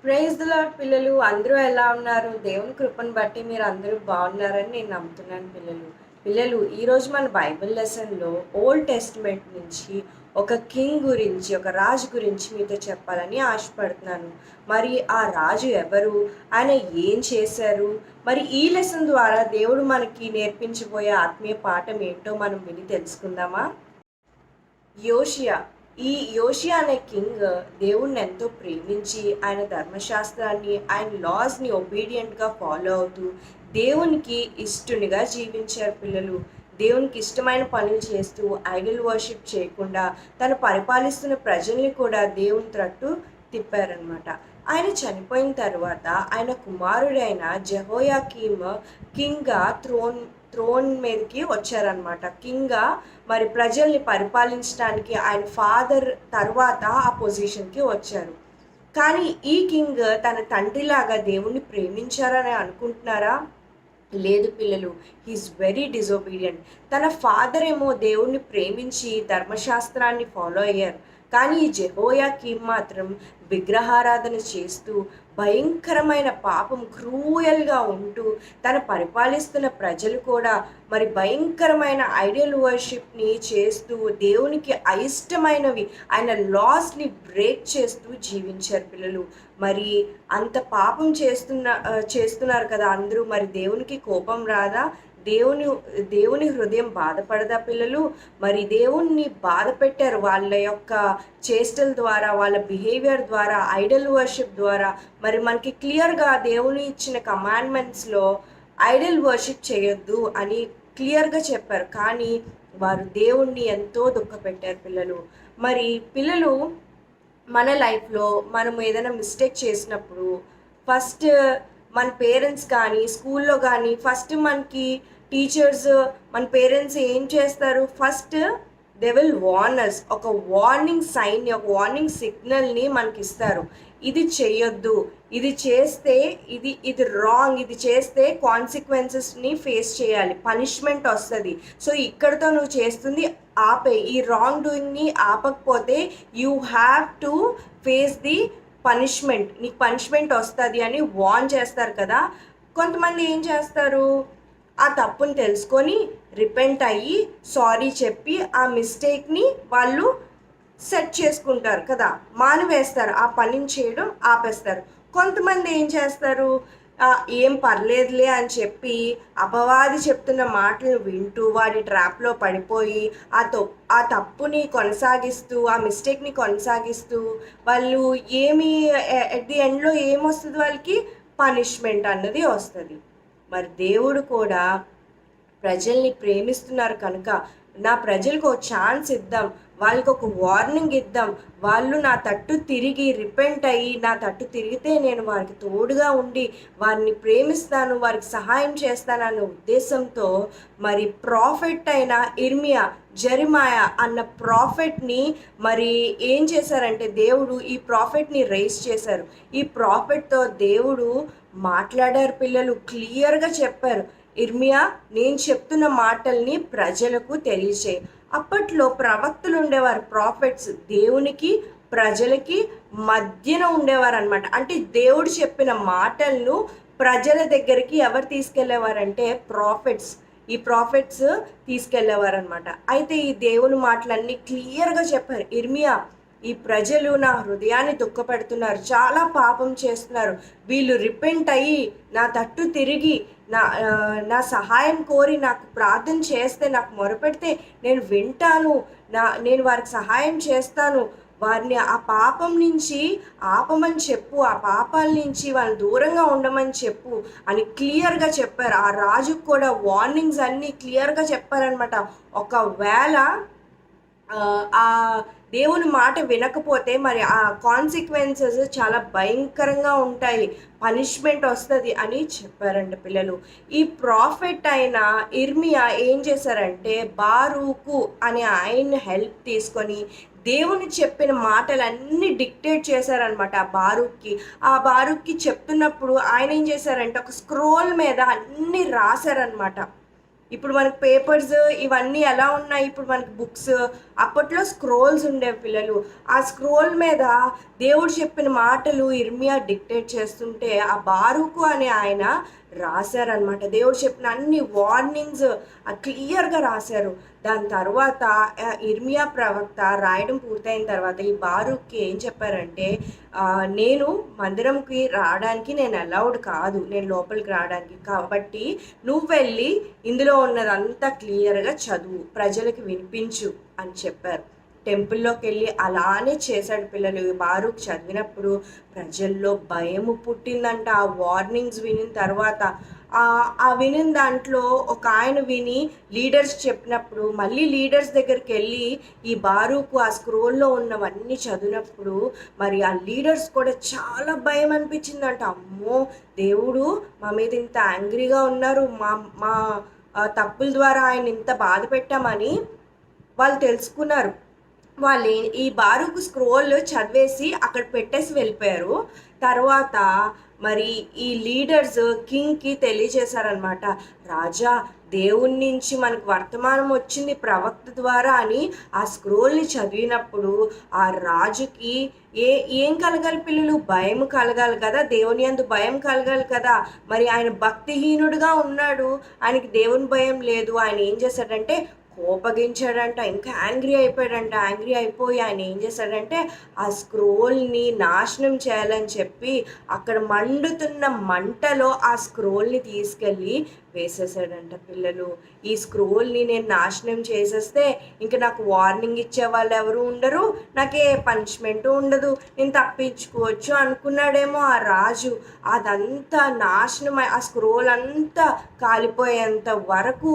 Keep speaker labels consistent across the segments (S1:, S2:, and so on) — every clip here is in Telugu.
S1: ప్రైజ్ ది లార్డ్ పిల్లలు. అందరూ ఎలా ఉన్నారు? దేవుని కృపను బట్టి మీరు అందరూ బాగున్నారని నేను నమ్ముతున్నాను పిల్లలు. ఈరోజు మన బైబిల్ లెసన్‌లో ఓల్డ్ టెస్టమెంట్ నుంచి ఒక కింగ్ గురించి, ఒక రాజు గురించి మీతో చెప్పాలని ఆశపడుతున్నాను. మరి ఆ రాజు ఎవరు? ఆయన ఏం చేశారు? మరి ఈ లెసన్ ద్వారా దేవుడు మనకి నేర్పించబోయే ఆత్మీయ పాఠం ఏంటో మనం విని తెలుసుకుందామా? యోషియా. ఈ యోషియా అనే కింగ్ దేవుణ్ణి ఎంతో ప్రేమించి ఆయన ధర్మశాస్త్రాన్ని, ఆయన లాస్ని ఒబీడియంట్గా ఫాలో అవుతూ దేవునికి ఇష్టనిగా జీవించారు పిల్లలు. దేవునికి ఇష్టమైన పనులు చేస్తూ ఐడల్ వర్షిప్ చేయకుండా తను పరిపాలిస్తున్న ప్రజల్ని కూడా దేవుని తట్టు తిప్పారనమాట. ఆయన చనిపోయిన తర్వాత ఆయన కుమారుడైన జెహోయాకీమ్ కింగ్గా థ్రోన్ మీదకి వచ్చారనమాట. కింగ్గా మరి ప్రజల్ని పరిపాలించడానికి ఆయన ఫాదర్ తర్వాత ఆ పొజిషన్కి వచ్చారు. కానీ ఈ కింగ్ తన తండ్రిలాగా దేవుణ్ణి ప్రేమించారని అనుకుంటున్నారా? లేదు పిల్లలు. He is very disobedient. తన ఫాదర్ ఏమో దేవుణ్ణి ప్రేమించి ధర్మశాస్త్రాన్ని ఫాలో అయ్యారు. కానీ ఈ జెహోయాకీమ్ మాత్రం విగ్రహారాధన చేస్తూ భయంకరమైన పాపం క్రూయల్గా ఉంటూ తను పరిపాలిస్తున్న ప్రజలు కూడా మరి భయంకరమైన ఐడియల్ వర్షిప్ని చేస్తూ దేవునికి అయిష్టమైనవి ఆయన లాస్ని బ్రేక్ చేస్తూ జీవించారు పిల్లలు. మరి అంత పాపం చేస్తున్నారు కదా అందరూ. మరి దేవునికి కోపం రాదా? దేవుని హృదయం బాధపడదా పిల్లలు? మరి దేవుణ్ణి బాధ పెట్టారు వాళ్ళ యొక్క చేష్టల ద్వారా, వాళ్ళ బిహేవియర్ ద్వారా, ఐడల్ వర్షిప్ ద్వారా. మరి మనకి క్లియర్గా దేవుని ఇచ్చిన కమాండ్మెంట్స్లో ఐడల్ వర్షిప్ చేయొద్దు అని క్లియర్గా చెప్పారు. కానీ వారు దేవుణ్ణి ఎంతో దుఃఖపెట్టారు పిల్లలు. మరి పిల్లలు మన లైఫ్లో మనం ఏదైనా మిస్టేక్ చేసినప్పుడు ఫస్ట్ మన పేరెంట్స్ కానీ స్కూల్లో కానీ ఫస్ట్ మనకి టీచర్స్ మన పేరెంట్స్ ఏం చేస్తారు? ఫస్ట్ దే విల్ వార్న్ అస్. ఒక వార్నింగ్ సైన్ని, ఒక వార్నింగ్ సిగ్నల్ని మనకి ఇస్తారు. ఇది చేయొద్దు, ఇది చేస్తే ఇది రాంగ్, ఇది చేస్తే కాన్సిక్వెన్సెస్ని ఫేస్ చేయాలి, పనిష్మెంట్ వస్తుంది. సో ఇక్కడితో నువ్వు చేస్తుంది ఆపే, ఈ రాంగ్ డూయింగ్ని ఆపకపోతే you have to face the punishment, నీకు పనిష్మెంట్ వస్తుంది అని వార్న్ చేస్తారు కదా. కొంతమంది ఏం చేస్తారు? ఆ తప్పుని తెలుసుకొని రిపెంట్ అయ్యి సారీ చెప్పి ఆ మిస్టేక్ని వాళ్ళు సెట్ చేసుకుంటారు కదా, మానివేస్తారు, ఆ పనిని చేయడం ఆపేస్తారు. కొంతమంది ఏం చేస్తారు? ఏం పర్లేదులే అని చెప్పి అపవాది చెప్తున్న మాటలు వింటూ వాడి ట్రాప్లో పడిపోయి ఆ తప్పుని కొనసాగిస్తూ, ఆ మిస్టేక్ని కొనసాగిస్తూ వాళ్ళు ఎట్ ది ఎండ్లో ఏమొస్తుంది? వాళ్ళకి పనిష్మెంట్ అన్నది వస్తుంది. మరి దేవుడు కూడా ప్రజల్ని ప్రేమిస్తున్నారు కనుక నా ప్రజలకు ఒక ఛాన్స్ ఇద్దాం, వాళ్ళకి ఒక వార్నింగ్ ఇద్దాం, వాళ్ళు నా తట్టు తిరిగి రిపెంట్ అయ్యి నా తట్టు తిరిగితే నేను వారికి తోడుగా ఉండి వారిని ప్రేమిస్తాను, వారికి సహాయం చేస్తాను అన్న ఉద్దేశంతో మరి ప్రాఫెట్ అయిన ఇర్మియా, జెరిమాయా అన్న ప్రాఫెట్ని మరి ఏం చేశారంటే దేవుడు ఈ ప్రాఫెట్ని రైజ్ చేశారు. ఈ ప్రాఫెట్తో దేవుడు మాట్లాడారు పిల్లలు. క్లియర్గా చెప్పారు, ఇర్మియా నేను చెప్తున్న మాటల్ని ప్రజలకు తెలియచేయి. అప్పట్లో ప్రవక్తలు ఉండేవారు, ప్రాఫెట్స్ దేవునికి ప్రజలకి మధ్యన ఉండేవారు అనమాట. అంటే దేవుడు చెప్పిన మాటలను ప్రజల దగ్గరికి ఎవరు తీసుకెళ్లేవారంటే ప్రాఫెట్స్. ఈ ప్రాఫెట్స్ తీసుకెళ్లేవారు అనమాట. అయితే ఈ దేవుని మాటలన్నీ క్లియర్గా చెప్పారు, ఇర్మియా ఈ ప్రజలు నా హృదయాన్ని దుఃఖపెడుతున్నారు, చాలా పాపం చేస్తున్నారు, వీళ్ళు రిపెంట్ అయ్యి నా తట్టు తిరిగి నా సహాయం కోరి నాకు ప్రార్థన చేస్తే, నాకు మొరపెడితే నేను వింటాను, నేను వారికి సహాయం చేస్తాను, వారిని ఆ పాపం నుంచి ఆపమని చెప్పు, ఆ పాపాల నుంచి వాళ్ళని దూరంగా ఉండమని చెప్పు అని క్లియర్గా చెప్పారు. ఆ రాజుకు కూడా వార్నింగ్స్ అన్నీ క్లియర్గా చెప్పారనమాట. ఒకవేళ ఆ దేవుని మాట వినకపోతే మరి ఆ కాన్సిక్వెన్సెస్ చాలా భయంకరంగా ఉంటాయి, పనిష్మెంట్ వస్తుంది అని చెప్పారండి పిల్లలు. ఈ ప్రాఫెట్ అయిన ఇర్మియా ఏం చేశారంటే బారూకు అనే ఆయన్ని హెల్ప్ తీసుకొని దేవుని చెప్పిన మాటలన్నీ డిక్టేట్ చేశారనమాట ఆ బారూక్కి చెప్తున్నప్పుడు ఆయన ఏం చేశారంటే ఒక స్క్రోల్ మీద అన్నీ రాశారనమాట. ఇప్పుడు మనకు పేపర్స్ ఇవన్నీ ఎలా ఉన్నాయి, ఇప్పుడు మనకి బుక్స్. అప్పట్లో స్క్రోల్స్ ఉండేవి పిల్లలు. ఆ స్క్రోల్ మీద దేవుడు చెప్పిన మాటలు ఇర్మియా డిక్టేట్ చేస్తుంటే ఆ బారూకు అనే ఆయన రాశారనమాట. దేవుడు చెప్పిన అన్ని వార్నింగ్స్ క్లియర్గా రాశారు. దాని తర్వాత ఇర్మియా ప్రవక్త రాయడం పూర్తయిన తర్వాత ఈ బారూక్కి ఏం చెప్పారంటే, నేను మందిరంకి రావడానికి నేను అలౌడ్ కాదు, నేను లోపలికి రావడానికి, కాబట్టి నువ్వు వెళ్ళి ఇందులో ఉన్నదంతా క్లియర్గా చదువు, ప్రజలకు వినిపించు అని చెప్పారు. టెంపుల్లోకి వెళ్ళి అలానే చేశాడు పిల్లలు. బారూక్ చదివినప్పుడు ప్రజల్లో భయము పుట్టిందంట. ఆ వార్నింగ్స్ వినిన తర్వాత ఆ వినిన దాంట్లో ఒక ఆయన విని లీడర్స్ చెప్పినప్పుడు మళ్ళీ లీడర్స్ దగ్గరికి వెళ్ళి ఈ బారూకు ఆ స్క్రోల్లో ఉన్నవన్నీ చదివినప్పుడు మరి ఆ లీడర్స్ కూడా చాలా భయం అనిపించిందంట. అమ్మో, దేవుడు మా మీద ఇంత యాంగ్రీగా ఉన్నారు, మా మా తప్పుల ద్వారా ఆయన ఇంత బాధ పెట్టామని వాళ్ళు తెలుసుకున్నారు. వాళ్ళు ఈ బారూకు స్క్రోల్ చదివేసి అక్కడ పెట్టేసి వెళ్ళిపోయారు. తర్వాత మరి ఈ లీడర్స్ కింగ్కి తెలియజేశారనమాట, రాజా దేవుని నుంచి మనకు వర్తమానం వచ్చింది ప్రవక్త ద్వారా అని. ఆ స్క్రోల్ని చదివినప్పుడు ఆ రాజుకి ఏం కలగాలి పిల్లలు? భయం కలగాలి కదా, దేవుని యందు భయం కలగాలి కదా. మరి ఆయన భక్తిహీనుడుగా ఉన్నాడు, ఆయనకి దేవుని భయం లేదు. ఆయన ఏం చేశాడంటే కోపగించాడంట, ఇంకా యాంగ్రీ అయిపోయాడంట. యాంగ్రీ అయిపోయి ఆయన ఏం చేశాడంటే ఆ స్క్రోల్ని నాశనం చేయాలని చెప్పి అక్కడ మండుతున్న మంటలో ఆ స్క్రోల్ని తీసుకెళ్ళి వేసేసాడంట పిల్లలు. ఈ స్క్రోల్ని నేను నాశనం చేసేస్తే ఇంకా నాకు వార్నింగ్ ఇచ్చే వాళ్ళు ఎవరు ఉండరు, నాకే పనిష్మెంట్ ఉండదు, నేను తప్పించుకోవచ్చు అనుకున్నాడేమో ఆ రాజు. అదంతా నాశనం, ఆ స్క్రోల్ అంతా కాలిపోయేంత వరకు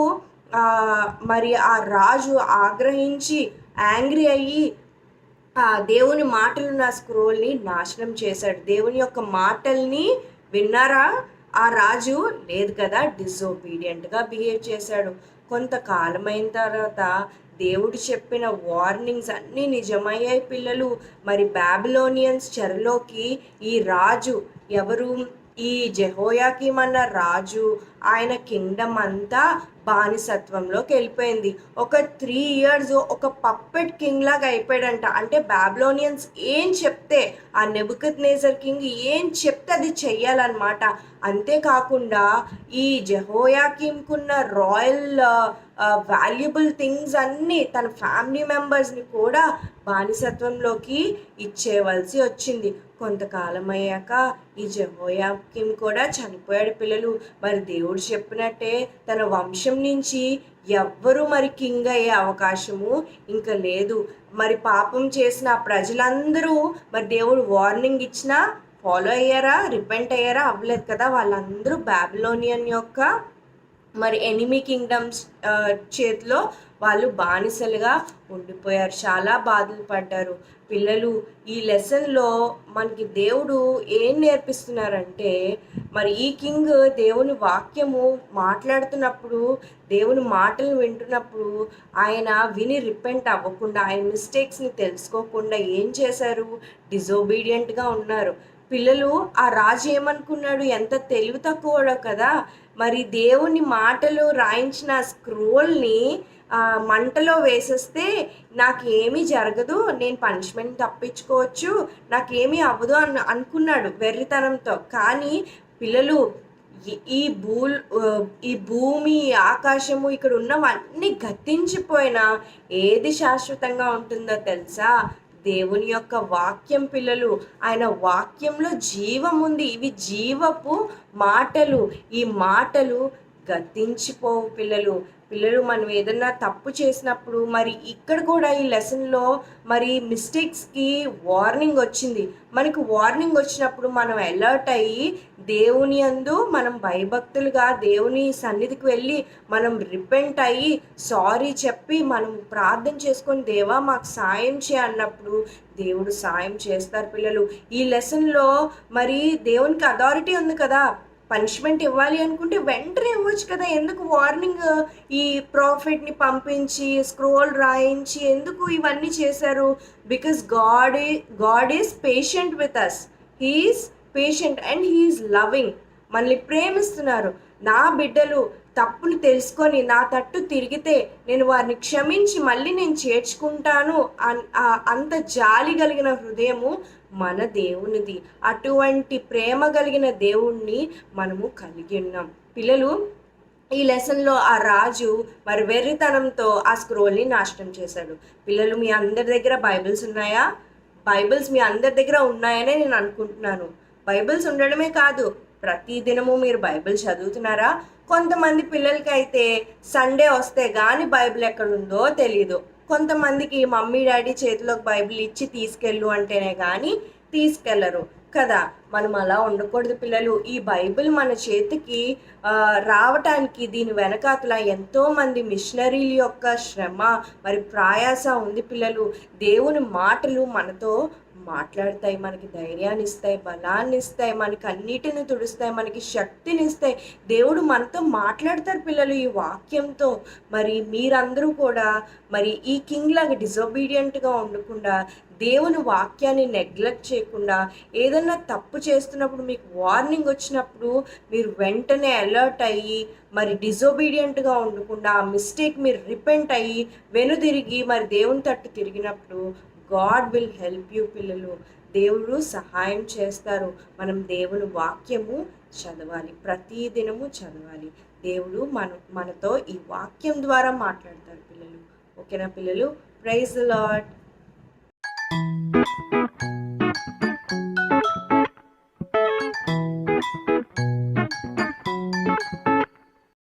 S1: మరి ఆ రాజు ఆగ్రహించి యాంగ్రీ అయ్యి ఆ దేవుని మాటలు నా స్క్రోల్ని నాశనం చేశాడు. దేవుని యొక్క మాటల్ని విన్నారా ఆ రాజు? లేదు కదా, డిజోబీడియంట్గా బిహేవ్ చేశాడు. కొంతకాలమైన తర్వాత దేవుడు చెప్పిన వార్నింగ్స్ అన్నీ నిజమయ్యాయి పిల్లలు. మరి బాబిలోనియన్స్ చెరలోకి ఈ రాజు ఎవరు? ఈ జెహోయాకీం అన్న రాజు, ఆయన కింగ్డమ్ అంతా బానిసత్వంలోకి వెళ్ళిపోయింది. ఒక 3 years ఒక పప్పెట్ కింగ్ లాగా అయిపోయాడంట. అంటే బాబిలోనియన్స్ ఏం చెప్తే, ఆ నెబుకద్నెజర్ కింగ్ ఏం చెప్తే అది చెయ్యాలన్నమాట. అంతేకాకుండా ఈ జెహోయాకీంకున్న రాయల్ వాల్యుబుల్ థింగ్స్ అన్నీ తన ఫ్యామిలీ మెంబర్స్ని కూడా బానిసత్వంలోకి ఇచ్చేవలసి వచ్చింది. కొంతకాలం అయ్యాక ఈ జెహోయాకీం కూడా చనిపోయాడు పిల్లలు. మరి దేవుడు చెప్పినట్టే తన వంశం నుంచి ఎవ్వరూ మరి కింగ్ అయ్యే అవకాశము ఇంకా లేదు. మరి పాపం చేసిన ప్రజలందరూ మరి దేవుడు వార్నింగ్ ఇచ్చినా ఫాలో అయ్యారా, రిపెంట్ అయ్యారా? అవ్వలేదు కదా. వాళ్ళందరూ బాబిలోనియన్ యొక్క మరి ఎనిమీ కింగ్డమ్స్ చేతిలో వాళ్ళు బానిసలుగా ఉండిపోయారు. చాలా బాధలు పడ్డారు పిల్లలు. ఈ లెసన్లో మనకి దేవుడు ఏం నేర్పిస్తున్నారంటే, మరి ఈ కింగ్ దేవుని వాక్యము మాట్లాడుతున్నప్పుడు, దేవుని మాటలు వింటున్నప్పుడు ఆయన విని రిపెంట్ అవ్వకుండా, ఆయన మిస్టేక్స్ని తెలుసుకోకుండా ఏం చేశారు? డిజోబీడియంట్గా ఉన్నారు పిల్లలు. ఆ రాజు ఏమనుకున్నాడు? ఎంత తెలివి తక్కువడో కదా. మరి దేవుని మాటలు రాయించిన స్క్రోల్ని మంటలో వేసేస్తే నాకేమీ జరగదు, నేను పనిష్మెంట్ తప్పించుకోవచ్చు, నాకేమీ అవ్వదు అనుకున్నాడు వెర్రితనంతో. కానీ పిల్లలు, ఈ భూమి, ఆకాశము, ఇక్కడ ఉన్నవన్నీ గతించిపోయినా ఏది శాశ్వతంగా ఉంటుందో తెలుసా? దేవుని యొక్క వాక్యం పిల్లలు. ఆయన వాక్యంలో జీవం ఉంది. ఇవి జీవపు మాటలు. ఈ మాటలు గతించిపోవు పిల్లలు. మనం ఏదన్నా తప్పు చేసినప్పుడు మరి ఇక్కడ కూడా ఈ లెసన్లో మరి మిస్టేక్స్కి వార్నింగ్ వచ్చింది. మనకు వార్నింగ్ వచ్చినప్పుడు మనం అలర్ట్ అయ్యి దేవుని యందు మనం భయభక్తులుగా దేవుని సన్నిధికి వెళ్ళి మనం రిపెంట్ అయ్యి సారీ చెప్పి మనం ప్రార్థన చేసుకొని దేవా మాకు సాయం అన్నప్పుడు దేవుడు సాయం చేస్తారు పిల్లలు. ఈ లెసన్లో మరి దేవునికి అథారిటీ ఉంది కదా. పనిష్మెంట్ ఇవ్వాలి అనుకుంటే వెంటనే ఇవ్వచ్చు కదా. ఎందుకు వార్నింగ్ ఈ ప్రాఫిట్ని పంపించి స్క్రోల్ రాయించి ఎందుకు ఇవన్నీ చేశారు? Because God is patient with us. He is patient and he is loving. మనల్ని ప్రేమిస్తున్నారు. నా బిడ్డలు తప్పును తెలుసుకొని నా తట్టు తిరిగితే నేను వారిని క్షమించి మళ్ళీ నేను చేర్చుకుంటాను అంత జాలి కలిగిన హృదయము మన దేవునిది. అటువంటి ప్రేమ కలిగిన దేవుణ్ణి మనము కలిగి ఉన్నాం. పిల్లలు, ఈ లెసన్లో ఆ రాజు మరి వెర్రితనంతో ఆ స్క్రోల్ని నాశనం చేశాడు. పిల్లలు, మీ అందరి దగ్గర బైబిల్స్ ఉన్నాయా? బైబిల్స్ మీ అందరి దగ్గర ఉన్నాయనే నేను అనుకుంటున్నాను. బైబిల్స్ ఉండడమే కాదు, ప్రతి దినము మీరు బైబిల్ చదువుతున్నారా? కొంతమంది పిల్లలకి అయితే సండే వస్తే కానీ బైబిల్ ఎక్కడుందో తెలియదు. కొంతమందికి మమ్మీ డాడీ చేతిలోకి బైబిల్ ఇచ్చి తీసుకెళ్ళు అంటేనే కానీ తీసుకెళ్లరు కదా. మనం అలా ఉండకూడదు పిల్లలు. ఈ బైబిల్ మన చేతికి రావటానికి దీని వెనకాతల ఎంతోమంది మిషనరీల యొక్క శ్రమ మరి ప్రయాస ఉంది పిల్లలు. దేవుని మాటలు మనతో మాట్లాడతాయి, మనకి ధైర్యాన్ని ఇస్తాయి, బలాన్ని ఇస్తాయి, మనకి అన్నిటిని తుడుస్తాయి, మనకి శక్తిని ఇస్తాయి. దేవుడు మనతో మాట్లాడతారు పిల్లలు ఈ వాక్యంతో. మరి మీరందరూ కూడా మరి ఈ కింగ్ లాగా డిజొబీడియంట్గా ఉండకుండా, దేవుని వాక్యాన్ని నెగ్లెక్ట్ చేయకుండా, ఏదన్నా తప్పు చేస్తున్నప్పుడు మీకు వార్నింగ్ వచ్చినప్పుడు మీరు వెంటనే అలర్ట్ అయ్యి మరి డిజొబీడియంట్గా ఉండకుండా ఆ మిస్టేక్ మీరు రిపెంట్ అయ్యి వెనుదిరిగి మరి దేవుని తట్టు తిరిగినప్పుడు గాడ్ విల్ హెల్ప్ యూ పిల్లలు. దేవుడు సహాయం చేస్తారు. మనం దేవుని వాక్యము చదవాలి, ప్రతి దినము చదవాలి. దేవుడు మనతో ఈ వాక్యం ద్వారా మాట్లాడతారు పిల్లలు. ఓకేనా పిల్లలు? Praise the lord.